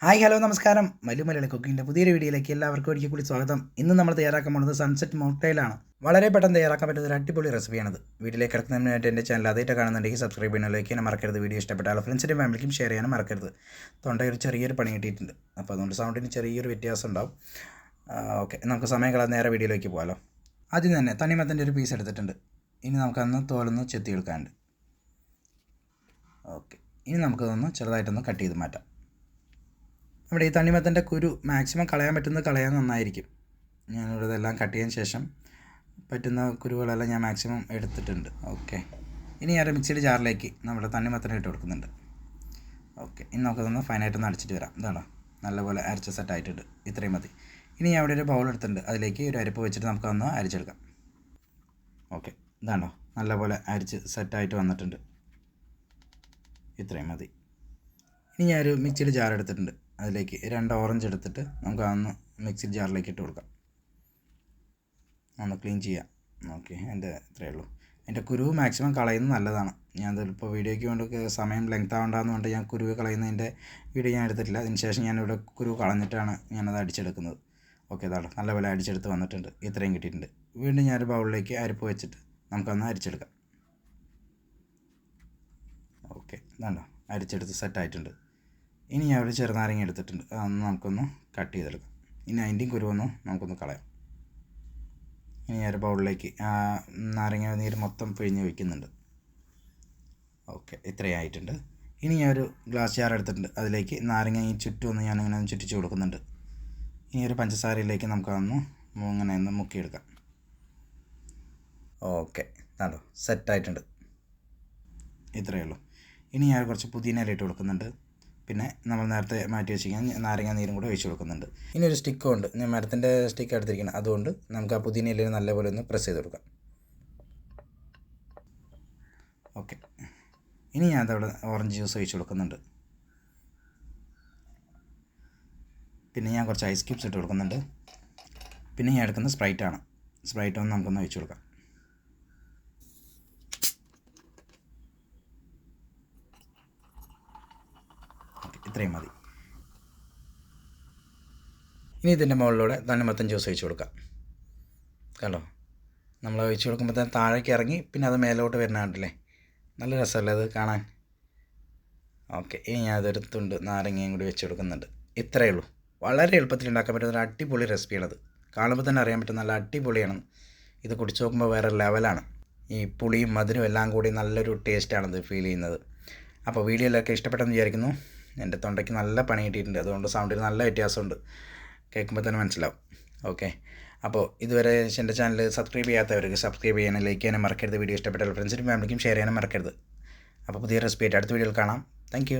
Hi hello നമസ്കാരം. മലയാളി കുക്കിങ്ങിൻ്റെ പുതിയൊരു വീഡിയോയിലേക്ക് എല്ലാവർക്കും ഒരിക്കൽ കൂടി സ്വാഗതം. ഇന്ന് നമ്മൾ തയ്യാറാക്കാൻ പോകുന്നത് സൺസെറ്റ് മോക്ടെയിലാണ്. വളരെ പെട്ടെന്ന് തയ്യാറാക്കാൻ പറ്റുന്ന ഒരു അടിപൊളി റെസിപ്പിയാണത്. വീട്ടിലേക്ക് കിടക്കുന്നതിനായിട്ട് എൻ്റെ ചാനൽ ആദ്യമായിട്ട് കാണുന്നുണ്ടെങ്കിൽ സബ്സ്ക്രൈബ് ചെയ്യാനൊക്കെ തന്നെ മറക്കരുത്. വീഡിയോ ഇഷ്ടപ്പെട്ടാൽ ഫ്രണ്ട്സിൻ്റെ ഫാമിലിക്കും ഷെയർ ചെയ്യാനും മറക്കരുത്. തൊണ്ടയൊരു ചെറിയൊരു പണി കിട്ടിയിട്ടുണ്ട്, അപ്പോൾ അതുകൊണ്ട് സൗണ്ടിന് ചെറിയൊരു വ്യത്യാസം ഉണ്ടാവും. ഓക്കെ, നമുക്ക് സമയം കളയാൻ നേരെ വീഡിയോയിലേക്ക് പോകാമല്ലോ. ആദ്യം തന്നെ തണ്ണിമത്തൻ്റെ ഒരു പീസ് എടുത്തിട്ടുണ്ട്. ഇനി നമുക്കതൊന്ന് തോലൊന്ന് ചെത്തിയെടുക്കാനുണ്ട്. ഓക്കെ, ഇനി നമുക്കതൊന്ന് ചെറുതായിട്ടൊന്ന് കട്ട് ചെയ്ത് മാറ്റാം. നമ്മുടെ ഈ തണ്ണിമത്തൻ്റെ കുരു മാക്സിമം കളയാൻ പറ്റുന്നത് കളയാൻ നന്നായിരിക്കും. ഞാനിവിടെ ഇതെല്ലാം കട്ട് ചെയ്തതിന് ശേഷം പറ്റുന്ന കുരുകളെല്ലാം ഞാൻ മാക്സിമം എടുത്തിട്ടുണ്ട്. ഓക്കെ, ഇനി ഞാൻ മിക്സിയുടെ ജാറിലേക്ക് നമ്മുടെ തണ്ണിമത്തനെ ഇട്ട് കൊടുക്കുന്നുണ്ട്. ഓക്കെ, ഇനി നമുക്കതൊന്ന് ഫൈനായിട്ടൊന്ന് അടിച്ചിട്ട് വരാം. ഇതാണോ, നല്ലപോലെ അരച്ച സെറ്റായിട്ടുണ്ട്. ഇത്രയും മതി. ഇനി ഞാൻ അവിടെ ഒരു ബൗൾ എടുത്തിട്ടുണ്ട്, അതിലേക്ക് ഒരു അരിപ്പ് വെച്ചിട്ട് നമുക്കതൊന്ന് അരിച്ചെടുക്കാം. ഓക്കെ, ഇതാണോ, നല്ലപോലെ അരിച്ച് സെറ്റായിട്ട് വന്നിട്ടുണ്ട്. ഇത്രയും മതി. ഇനി ഞാനൊരു മിക്സിയുടെ ജാർ എടുത്തിട്ടുണ്ട്, അതിലേക്ക് 2 ഓറഞ്ച് എടുത്തിട്ട് നമുക്ക് അതൊന്ന് മിക്സി ജാറിലേക്ക് ഇട്ട് കൊടുക്കാം. ഒന്ന് ക്ലീൻ ചെയ്യാം. ഓക്കെ, ഇത്രയേ ഉള്ളൂ. എൻ്റെ കുരുവ് മാക്സിമം കളയുന്നത് നല്ലതാണ്. ഞാനതിപ്പോൾ വീഡിയോയ്ക്ക് വേണ്ടി സമയം ലെങ്ത് ആവേണ്ടതെന്ന് കൊണ്ട് ഞാൻ കുരുവ് കളയുന്നതിൻ്റെ വീഡിയോ ഞാൻ എടുത്തിട്ടില്ല. അതിന് ശേഷം ഞാനിവിടെ കുരുവ് കളഞ്ഞിട്ടാണ് ഞാനത് അടിച്ചെടുക്കുന്നത്. ഓക്കെ, അതാണ് നല്ലപോലെ അടിച്ചെടുത്ത് വന്നിട്ടുണ്ട്. ഇത്രയും കിട്ടിയിട്ടുണ്ട്. വീണ്ടും ഞാനൊരു ബൗളിലേക്ക് അരിപ്പ് വെച്ചിട്ട് നമുക്കൊന്ന് അരിച്ചെടുക്കാം. ഓക്കെ, ഇതാണോ, അരിച്ചെടുത്ത് സെറ്റായിട്ടുണ്ട്. ഇനി ഞാൻ ഒരു ചെറുനാരങ്ങ എടുത്തിട്ടുണ്ട്, അതൊന്ന് നമുക്കൊന്ന് കട്ട് ചെയ്തെടുക്കാം. ഇനി അതിൻ്റെയും കുരുവൊന്നും നമുക്കൊന്ന് കളയാം. ഇനി ഞാൻ ഒരു ബൗളിലേക്ക് നാരങ്ങ നീര് മൊത്തം പിഴിഞ്ഞ് വയ്ക്കുന്നുണ്ട്. ഓക്കെ, ഇത്രയായിട്ടുണ്ട്. ഇനി ഞാൻ ഒരു ഗ്ലാസ് ജാർ എടുത്തിട്ടുണ്ട്, അതിലേക്ക് നാരങ്ങ ഈ ചുറ്റും ഒന്ന് ഞാനിങ്ങനെ ചുറ്റിച്ച് കൊടുക്കുന്നുണ്ട്. ഇനി ഒരു പഞ്ചസാരയിലേക്ക് നമുക്കതൊന്ന് ഇങ്ങനെ ഒന്ന് മുക്കിയെടുക്കാം. ഓക്കെ, അതാണോ, സെറ്റായിട്ടുണ്ട്. ഇത്രയേ ഉള്ളൂ. ഇനി ഞാൻ കുറച്ച് പുതിന ഇല ഇട്ട് കൊടുക്കുന്നുണ്ട്. പിന്നെ നമ്മൾ നേരത്തെ മാറ്റി വെച്ചിരിക്കുന്ന നാരങ്ങ നീരും കൂടെ ഒഴിച്ച് കൊടുക്കുന്നുണ്ട്. ഇനി ഒരു സ്റ്റിക്കും ഉണ്ട്, ഞാൻ മരത്തിൻ്റെ സ്റ്റിക്ക് എടുത്തിരിക്കണം. അതുകൊണ്ട് നമുക്ക് ആ പുതിന ഇലയിൽ നല്ലപോലെ ഒന്ന് പ്രസ് ചെയ്ത് കൊടുക്കാം. ഓക്കെ, ഇനി ഞാൻ അതവിടെ ഓറഞ്ച് ജ്യൂസ് ഒഴിച്ച് കൊടുക്കുന്നുണ്ട്. പിന്നെ ഞാൻ കുറച്ച് ഐസ് ക്യൂബ്സ് ഇട്ട് കൊടുക്കുന്നുണ്ട്. പിന്നെ ഞാൻ എടുക്കുന്നത് സ്പ്രൈറ്റാണ്. സ്പ്രൈറ്റ് ഒന്ന് നമുക്കൊന്ന് ഒഴിച്ച് കൊടുക്കാം. ഇത്രയും മതി. ഇനി ഇതിൻ്റെ മുകളിലൂടെ തണ്ണിമത്തൻ ജ്യൂസ് ഒഴിച്ച് കൊടുക്കാം. കണ്ടോ, നമ്മൾ ഒഴിച്ച് കൊടുക്കുമ്പോൾ തന്നെ താഴേക്ക് ഇറങ്ങി പിന്നെ അത് മേലോട്ട് വരുന്ന കണ്ടില്ലേ, നല്ല രസമല്ലേ അത് കാണാൻ. ഓക്കെ, ഇനി ഞാൻ അതൊരു തുണ്ട് നാരങ്ങയും കൂടി വെച്ച് കൊടുക്കുന്നുണ്ട്. ഇത്രയേ ഉള്ളൂ. വളരെ എളുപ്പത്തിൽ ഉണ്ടാക്കാൻ പറ്റുന്ന ഒരു അടിപൊളി റെസിപ്പിയാണത്. കാണുമ്പോൾ തന്നെ അറിയാൻ പറ്റും നല്ല അടിപൊളിയാണ്. ഇത് കുടിച്ച് നോക്കുമ്പോൾ വേറെ ലെവലാണ്. ഈ പുളിയും മധുരവും എല്ലാം കൂടി നല്ലൊരു ടേസ്റ്റാണത് ഫീൽ ചെയ്യുന്നത്. അപ്പോൾ വീഡിയോയിലൊക്കെ ഇഷ്ടപ്പെട്ടെന്ന് വിചാരിക്കുന്നു. എൻ്റെ തൊണ്ടയ്ക്ക് നല്ല പണി കിട്ടിയിട്ടുണ്ട്, അതുകൊണ്ട് സൗണ്ടിന് നല്ല വ്യത്യാസമുണ്ട്. കേൾക്കുമ്പോൾ തന്നെ മനസ്സിലാവും. ഓക്കെ, അപ്പോൾ ഇതുവരെ എൻ്റെ ചാനൽ സബ്സ്ക്രൈബ് ചെയ്യാത്തവർക്ക് സബ്സ്ക്രൈബ് ചെയ്യാനും ലൈക്ക് ചെയ്യാനും മറക്കരുത്. വീഡിയോ ഇഷ്ടപ്പെട്ടാൽ ഫ്രണ്ട്സിനും ഫാമിലിക്കും ഷെയർ ചെയ്യാനും മറക്കരുത്. അപ്പോൾ പുതിയ റെസിപ്പി ആയിട്ട് അടുത്ത വീഡിയോയിൽ കാണാം. താങ്ക്